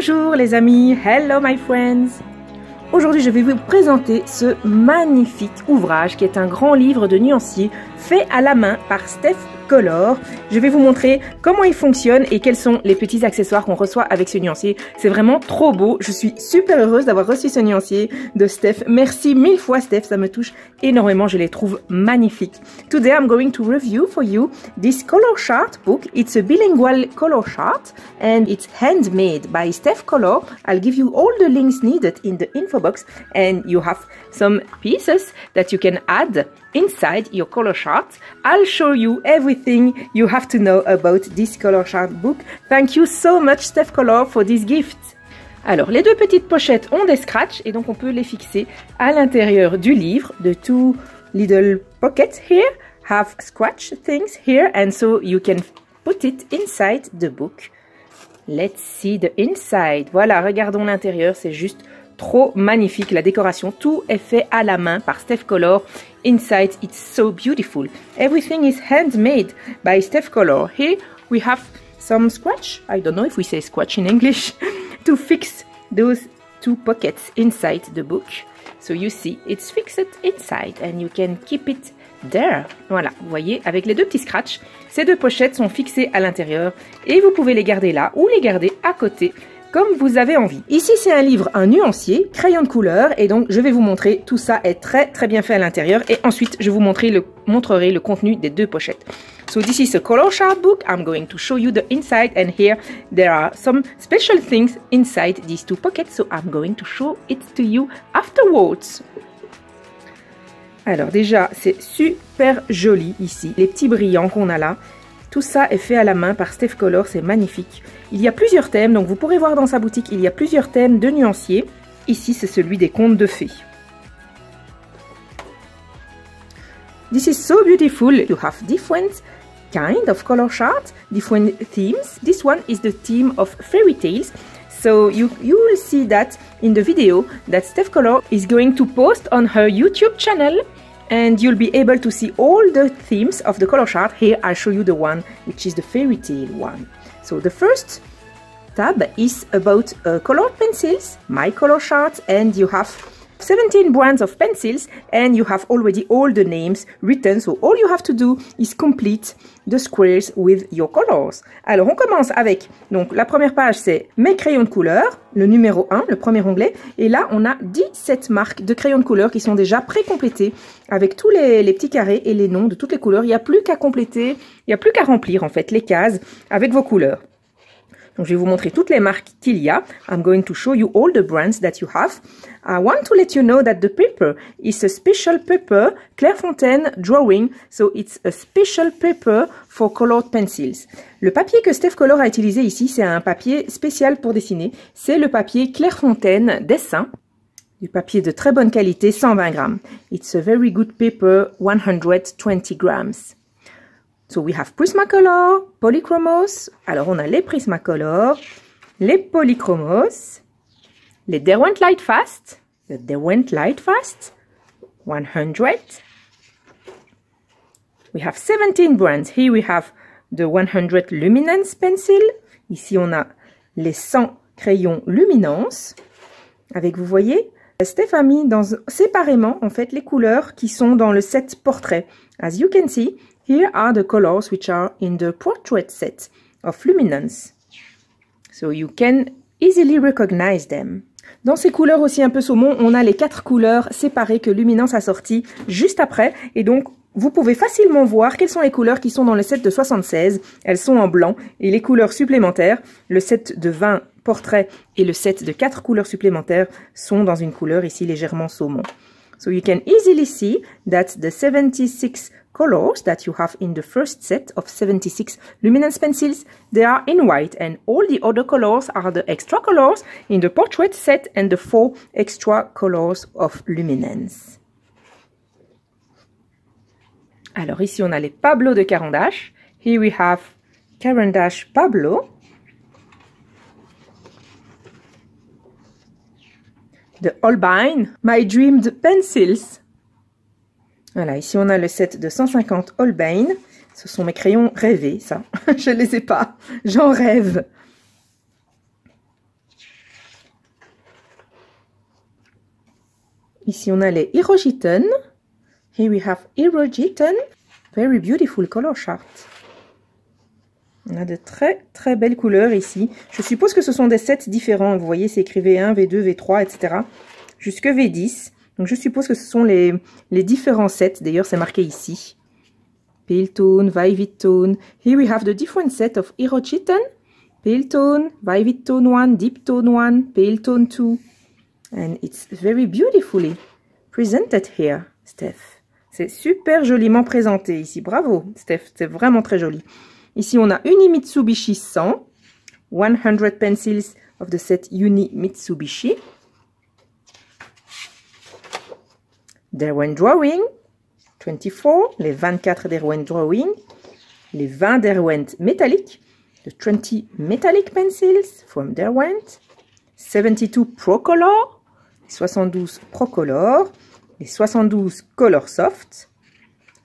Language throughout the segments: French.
Bonjour les amis, hello my friends. Aujourd'hui je vais vous présenter ce magnifique ouvrage qui est un grand livre de nuanciers fait à la main par Steph Color. Je vais vous montrer comment il fonctionne et quels sont les petits accessoires qu'on reçoit avec ce nuancier. C'est vraiment trop beau. Je suis super heureuse d'avoir reçu ce nuancier de Steph. Merci mille fois Steph, ça me touche énormément. Je les trouve magnifiques. Today I'm going to review for you this color chart book. It's a bilingual color chart and it's handmade by Steph Color. I'll give you all the links needed in the info box and you have some pieces that you can add inside your color chart. I'll show you everything you have to know about this color chart book. Thank you so much Steph Color for this gift. Alors, les deux petites pochettes ont des scratchs et donc on peut les fixer à l'intérieur du livre. The two little pockets here have scratch things here and so you can put it inside the book. Let's see the inside. Voilà, regardons l'intérieur, c'est juste trop magnifique, la décoration, tout est fait à la main par Steph Color. Inside, it's so beautiful. Everything is handmade by Steph Color. Here we have some scratch, I don't know if we say scratch in English, to fix those two pockets inside the book. So you see, it's fixed inside and you can keep it there. Voilà, vous voyez, avec les deux petits scratchs, ces deux pochettes sont fixées à l'intérieur et vous pouvez les garder là ou les garder à côté comme vous avez envie. Ici, c'est un livre, un nuancier, crayon de couleur, et donc je vais vous montrer, tout ça est très bien fait à l'intérieur, et ensuite je vous montrerai le contenu des deux pochettes. So this is a color chart book. I'm going to show you the inside, and here there are some special things inside these two pockets, so I'm going to show it to you afterwards. Alors déjà, c'est super joli ici, les petits brillants qu'on a là. Tout ça est fait à la main par Steph Color, c'est magnifique. Il y a plusieurs thèmes, donc vous pourrez voir dans sa boutique, il y a plusieurs thèmes de nuanciers. Ici, c'est celui des contes de fées. This is so beautiful. You have different kind of color charts, different themes. This one is the theme of fairy tales. So you will see that in the video that Steph Color is going to post on her YouTube channel. And you'll be able to see all the themes of the color chart. Here I'll show you the one which is the fairy tale one. So the first tab is about colored pencils, my color chart, and you have 17 brands of pencils and you have already all the names written. So all you have to do is complete the squares with your colors. Alors on commence avec, donc la première page c'est mes crayons de couleur, le numéro 1, le premier onglet. Et là on a 17 marques de crayons de couleur qui sont déjà pré-complétées avec tous les petits carrés et les noms de toutes les couleurs. Il n'y a plus qu'à compléter, il n'y a plus qu'à remplir en fait les cases avec vos couleurs. Donc, je vais vous montrer toutes les marques qu'il y a. I'm going to show you all the brands that you have. I want to let you know that the paper is a special paper, Clairefontaine drawing. So, it's a special paper for colored pencils. Le papier que Steph Color a utilisé ici, c'est un papier spécial pour dessiner. C'est le papier Clairefontaine dessin. Du papier de très bonne qualité, 120 grammes. It's a very good paper, 120 grams. So we have Prismacolor, Polychromos. Alors on a les Prismacolor, les Polychromos, les Derwent Lightfast, le Derwent Lightfast, 100. We have 17 brands. Here we have the 100 Luminance Pencil. Ici on a les 100 crayons Luminance. Avec, vous voyez, Steph a mis séparément en fait les couleurs qui sont dans le set portrait. As you can see, here are the colors which are in the portrait set of Luminance. So you can easily recognize them. Dans ces couleurs aussi un peu saumon, on a les 4 couleurs séparées que Luminance a sorties juste après. Et donc, vous pouvez facilement voir quelles sont les couleurs qui sont dans le set de 76. Elles sont en blanc. Et les couleurs supplémentaires, le set de 20 portraits et le set de 4 couleurs supplémentaires sont dans une couleur ici légèrement saumon. So you can easily see that the 76 colors that you have in the first set of 76 Luminance pencils, they are in white, and all the other colors are the extra colors in the portrait set and the 4 extra colors of Luminance. Alors ici on a les Pablo de Caran d'Ache. Here we have Caran d'Ache Pablo. The Holbein, My Dreamed Pencils. Voilà, ici on a le set de 150 Holbein. Ce sont mes crayons rêvés, ça. Je ne les ai pas, j'en rêve. Ici, on a les Hirojiten. Here we have Hirojiten. Very beautiful color chart. On a de très très belles couleurs ici. Je suppose que ce sont des sets différents. Vous voyez, c'est écrit V1, V2, V3, etc. Jusque V10. Donc je suppose que ce sont les différents sets. D'ailleurs, c'est marqué ici. Pale tone, vivid tone. Here we have the different set of Hirojiten. Pale tone, vivid tone 1, deep tone 1, pale tone 2. And it's very beautifully presented here, Steph. C'est super joliment présenté ici. Bravo, Steph. C'est vraiment très joli. Ici, on a Uni Mitsubishi 100. 100 pencils of the set Uni Mitsubishi. Derwent Drawing. 24. Les 24 Derwent Drawing. Les 20 Derwent Metallic. The 20 Metallic pencils from Derwent. 72 Procolor. Les 72 Procolor. Les 72 Color Soft.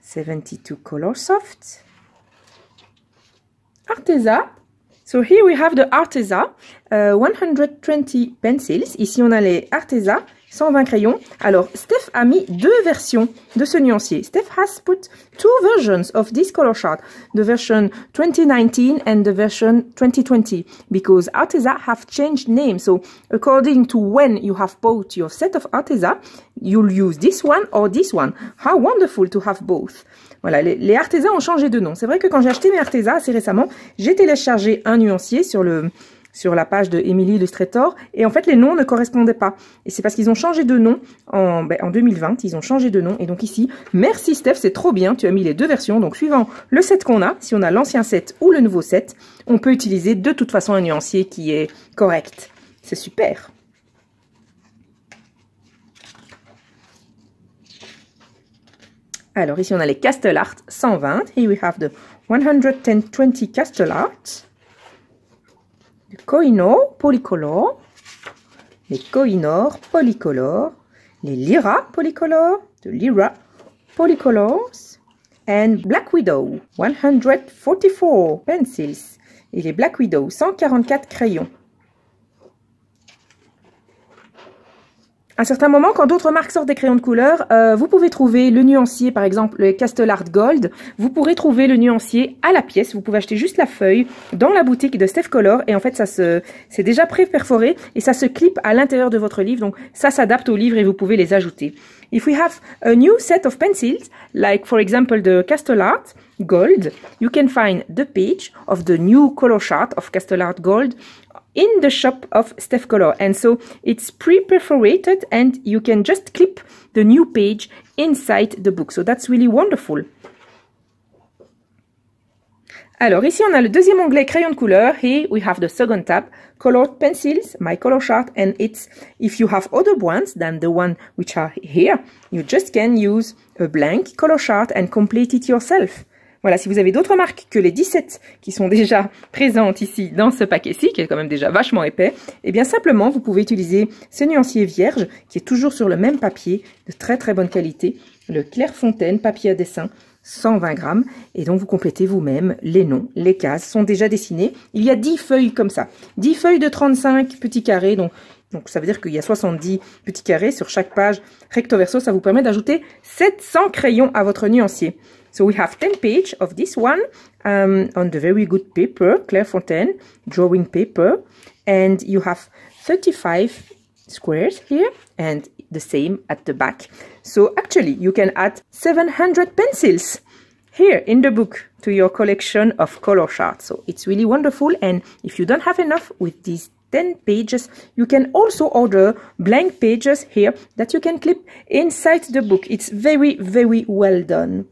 72 Color Soft. Arteza. So here we have the Arteza, 120 pencils. Ici, on a les Arteza, 120 crayons. Alors, Steph a mis deux versions de ce nuancier. Steph has put two versions of this color chart, the version 2019 and the version 2020, because Arteza have changed names. So, according to when you have bought your set of Arteza, you'll use this one or this one. How wonderful to have both. Voilà, les Arteza ont changé de nom. C'est vrai que quand j'ai acheté mes Arteza assez récemment, j'ai téléchargé un nuancier sur la page de Emily Illustrator et en fait les noms ne correspondaient pas. Et c'est parce qu'ils ont changé de nom en 2020, ils ont changé de nom. Et donc ici, merci Steph, c'est trop bien, tu as mis les deux versions. Donc suivant le set qu'on a, si on a l'ancien set ou le nouveau set, on peut utiliser de toute façon un nuancier qui est correct. C'est super. Alors ici on a les Castle Art 120. Here we have the 120 Castle Art. Le Kohinoor Polycolor. Les Kohinoor Polycolor. Les Lyra Polycolor. The Lyra Polycolors. And Black Widow 144 pencils. Et les Black Widow 144 crayons. À un certain moment, quand d'autres marques sortent des crayons de couleur, vous pouvez trouver le nuancier, par exemple le Castle Art Gold. Vous pourrez trouver le nuancier à la pièce. Vous pouvez acheter juste la feuille dans la boutique de Steph Color. Et en fait, c'est déjà pré-perforé et ça se clip à l'intérieur de votre livre. Donc, ça s'adapte au livre et vous pouvez les ajouter. If we have a new set of pencils, like for example the Castle Art Gold, you can find the page of the new color chart of Castle Art Gold in the shop of Steph Color. And so it's pre-perforated and you can just clip the new page inside the book. So that's really wonderful. Alors ici on a le deuxième onglet crayon de couleur. Here we have the second tab, colored pencils, my color chart, and it's, if you have other ones than the one which are here, you just can use a blank color chart and complete it yourself. Voilà, si vous avez d'autres marques que les 17 qui sont déjà présentes ici dans ce paquet-ci, qui est quand même déjà vachement épais, eh bien simplement, vous pouvez utiliser ce nuancier vierge qui est toujours sur le même papier de très très bonne qualité, le Clairefontaine papier à dessin, 120 grammes. Et donc, vous complétez vous-même les noms, les cases sont déjà dessinées. Il y a 10 feuilles comme ça, 10 feuilles de 35 petits carrés, donc ça veut dire qu'il y a 70 petits carrés sur chaque page recto verso. Ça vous permet d'ajouter 700 crayons à votre nuancier. So we have 10 pages of this one on the very good paper, Clairefontaine drawing paper, and you have 35 squares here and the same at the back. So actually you can add 700 pencils here in the book to your collection of color charts. So it's really wonderful, and if you don't have enough with these 10 pages, you can also order blank pages here that you can clip inside the book. It's very, very well done.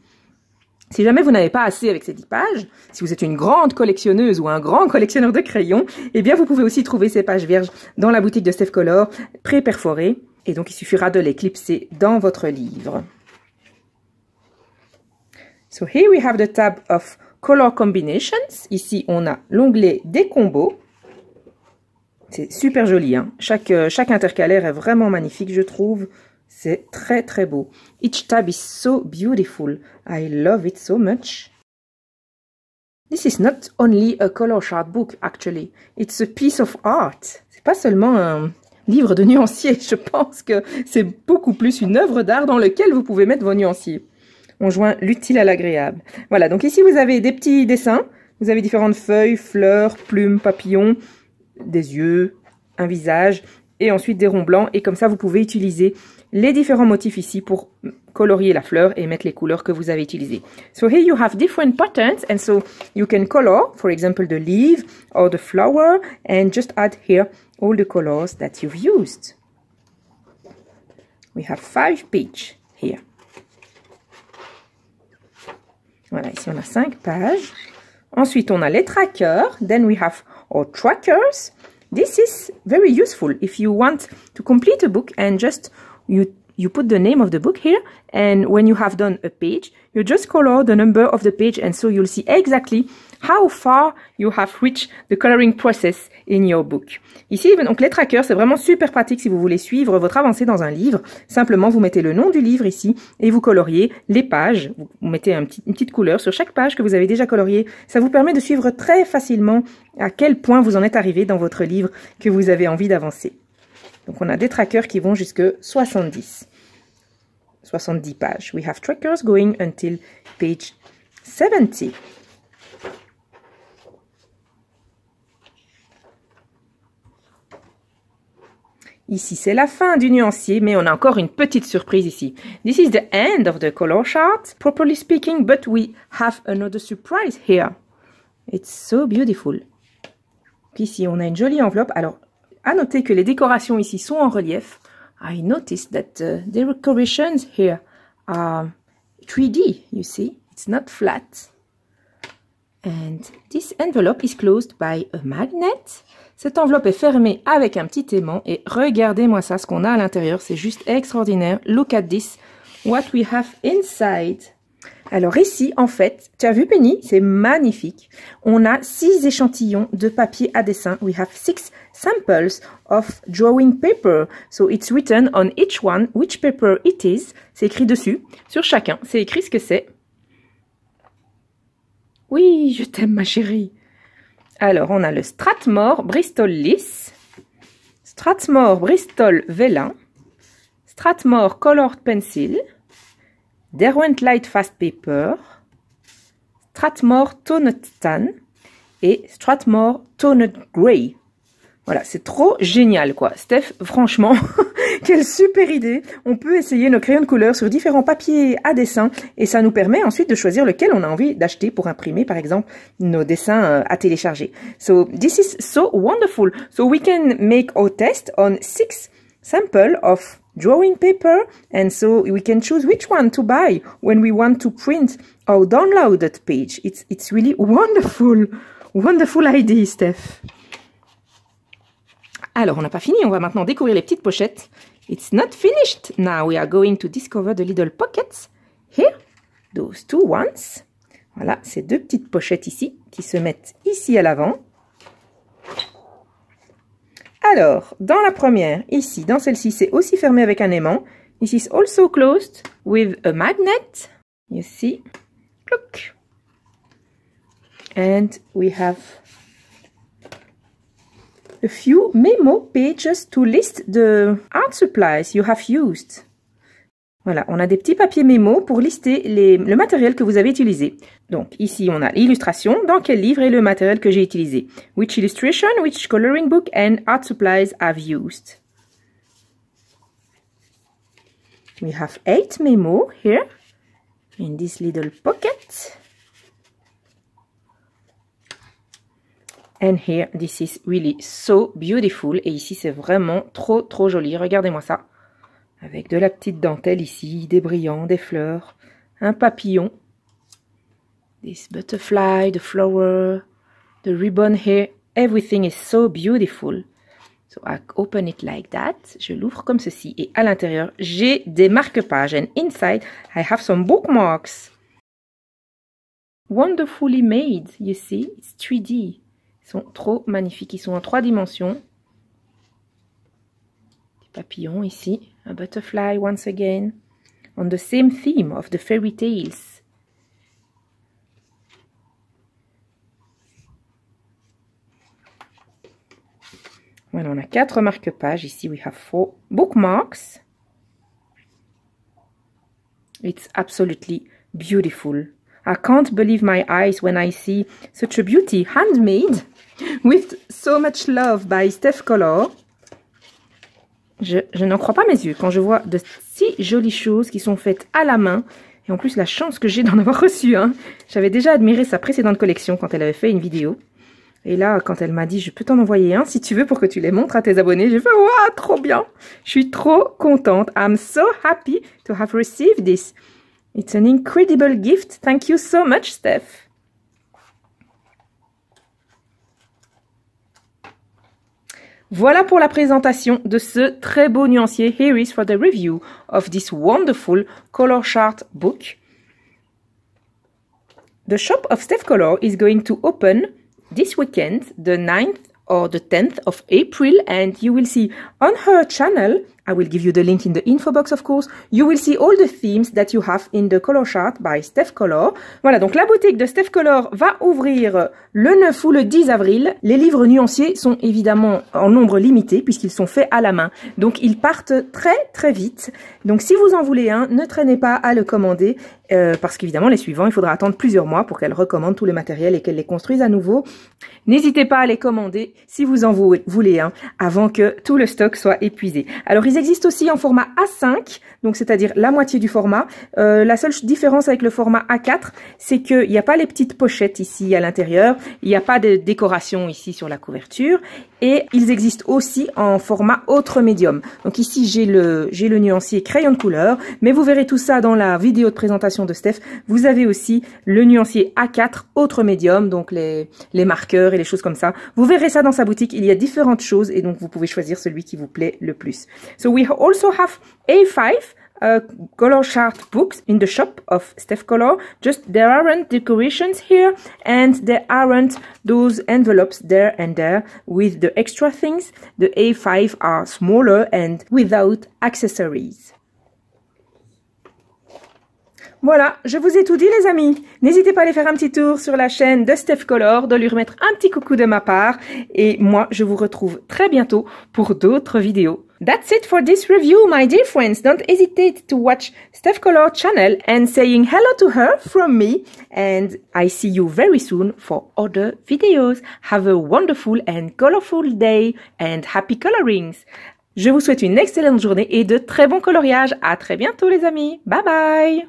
Si jamais vous n'avez pas assez avec ces 10 pages, si vous êtes une grande collectionneuse ou un grand collectionneur de crayons, eh bien vous pouvez aussi trouver ces pages vierges dans la boutique de Steph Color, pré-perforées, et donc il suffira de les clipser dans votre livre. So here we have the tab of color combinations. Ici on a l'onglet des combos. C'est super joli, hein. Chaque intercalaire est vraiment magnifique, je trouve. C'est très très beau. Each tab is so beautiful. I love it so much. This is not only a color chart book, actually. It's a piece of art. C'est pas seulement livre de nuancier. Je pense que c'est beaucoup plus une œuvre d'art dans laquelle vous pouvez mettre vos nuanciers. On joint l'utile à l'agréable. Voilà, donc ici vous avez des petits dessins. Vous avez différentes feuilles, fleurs, plumes, papillons, des yeux, un visage et ensuite des ronds blancs. Et comme ça, vous pouvez utiliser les différents motifs ici pour colorier la fleur et mettre les couleurs que vous avez utilisées. So here you have different patterns and so you can color, for example, the leaf or the flower and just add here all the colors that you've used. We have 5 pages here. Voilà, ici on a 5 pages. Ensuite, on a les trackers. Then we have our trackers. This is very useful if you want to complete a book and just you put the name of the book here. And when you have done a page, you just color the number of the page and so you'll see exactly how far you have reached the coloring process in your book. Ici, donc les trackers, c'est vraiment super pratique si vous voulez suivre votre avancée dans un livre. Simplement, vous mettez le nom du livre ici et vous coloriez les pages. Vous mettez une petite couleur sur chaque page que vous avez déjà coloriée. Ça vous permet de suivre très facilement à quel point vous en êtes arrivé dans votre livre que vous avez envie d'avancer. Donc, on a des trackers qui vont jusque 70 pages. We have trackers going until page 70. Ici, c'est la fin du nuancier, mais on a encore une petite surprise ici. This is the end of the color chart, properly speaking, but we have another surprise here. It's so beautiful. Ici, on a une jolie enveloppe. Alors, à noter que les décorations ici sont en relief. I noticed that the decorations here are 3D, you see. It's not flat. And this envelope is closed by a magnet. Cette enveloppe est fermée avec un petit aimant et regardez-moi ça, ce qu'on a à l'intérieur, c'est juste extraordinaire. Look at this, what we have inside. Alors ici, en fait, tu as vu Penny, c'est magnifique. On a 6 échantillons de papier à dessin. We have 6 samples of drawing paper. So it's written on each one which paper it is. C'est écrit dessus, sur chacun. C'est écrit ce que c'est. Oui, je t'aime ma chérie. Alors, on a le Strathmore Bristol Lisse, Strathmore Bristol Vélin, Strathmore Colored Pencil, Derwent Light Fast Paper, Strathmore Toned Tan et Strathmore Toned Grey. Voilà, c'est trop génial quoi. Steph, franchement, quelle super idée. On peut essayer nos crayons de couleur sur différents papiers à dessin et ça nous permet ensuite de choisir lequel on a envie d'acheter pour imprimer, par exemple, nos dessins à télécharger. So, this is so wonderful. So, we can make our test on 6 samples of drawing paper and so we can choose which one to buy when we want to print or download that page. It's really wonderful. Wonderful idea, Steph. Alors, on n'a pas fini, on va maintenant découvrir les petites pochettes. It's not finished. Now we are going to discover the little pockets. Here, those 2 ones. Voilà, ces 2 petites pochettes ici, qui se mettent ici à l'avant. Alors, dans la première, ici, dans celle-ci, c'est aussi fermé avec un aimant. This is also closed with a magnet. You see? Look. And we have a few memo pages to list the art supplies you have used. Voilà, on a des petits papiers mémo pour lister le matériel que vous avez utilisé. Donc, ici, on a l'illustration, dans quel livre est le matériel que j'ai utilisé. Which illustration, which coloring book and art supplies I've used. We have 8 memo here in this little pocket. And here, this is really so beautiful. Et ici, c'est vraiment trop, trop joli. Regardez-moi ça. Avec de la petite dentelle ici, des brillants, des fleurs, un papillon. This butterfly, the flower, the ribbon here. Everything is so beautiful. So I open it like that. Je l'ouvre comme ceci. Et à l'intérieur, j'ai des marque-pages. And inside, I have some bookmarks. Wonderfully made, you see. It's 3D. Ils sont trop magnifiques. Ils sont en 3 dimensions. Des papillons ici. A butterfly once again. On the same theme of the fairy tales. Voilà, on a 4 marque-pages. Ici, we have 4 bookmarks. It's absolutely beautiful. I can't believe my eyes when I see such a beauty, handmade, with so much love by Steph Color. Je n'en crois pas mes yeux quand je vois de si jolies choses qui sont faites à la main. Et en plus, la chance que j'ai d'en avoir reçu. Hein. J'avais déjà admiré sa précédente collection quand elle avait fait une vidéo. Et là, quand elle m'a dit, je peux t'en envoyer un si tu veux pour que tu les montres à tes abonnés, j'ai fait, waouh, trop bien. Je suis trop contente. I'm so happy to have received this. It's an incredible gift. Thank you so much, Steph. Voilà pour la présentation de ce très beau nuancier. Here is for the review of this wonderful color chart book. The shop of Steph Color is going to open this weekend, the 9th or the 10th of April, and you will see on her channel, I will give you the link in the info box of course, you will see all the themes that you have in the color chart by Steph Color. Voilà, donc la boutique de Steph Color va ouvrir le 9 ou le 10 avril. Les livres nuanciers sont évidemment en nombre limité puisqu'ils sont faits à la main. Donc ils partent très vite. Donc si vous en voulez un, ne traînez pas à le commander parce qu'évidemment les suivants, il faudra attendre plusieurs mois pour qu'elle recommande tout le matériel et qu'elle les construise à nouveau. N'hésitez pas à les commander si vous en voulez un avant que tout le stock soit épuisé. Alors ils existent aussi en format A5, donc c'est-à-dire la moitié du format. La seule différence avec le format A4, c'est qu'il n'y a pas les petites pochettes ici à l'intérieur, il n'y a pas de décoration ici sur la couverture, et ils existent aussi en format autre médium. Donc ici j'ai le nuancier crayon de couleur, mais vous verrez tout ça dans la vidéo de présentation de Steph. Vous avez aussi le nuancier A4 autre médium, donc les marqueurs et les choses comme ça. Vous verrez ça dans sa boutique, il y a différentes choses et donc vous pouvez choisir celui qui vous plaît le plus. So we also have A5 color chart books in the shop of Steph Color. Just there aren't decorations here and there aren't those envelopes there and there with the extra things. The A5 are smaller and without accessories. Voilà, je vous ai tout dit les amis. N'hésitez pas à aller faire un petit tour sur la chaîne de Steph Color, de lui remettre un petit coucou de ma part. Et moi, je vous retrouve très bientôt pour d'autres vidéos. That's it for this review, my dear friends. Don't hesitate to watch Steph Color channel and saying hello to her from me. And I see you very soon for other videos. Have a wonderful and colorful day and happy colorings. Je vous souhaite une excellente journée et de très bons coloriages. À très bientôt les amis. Bye bye.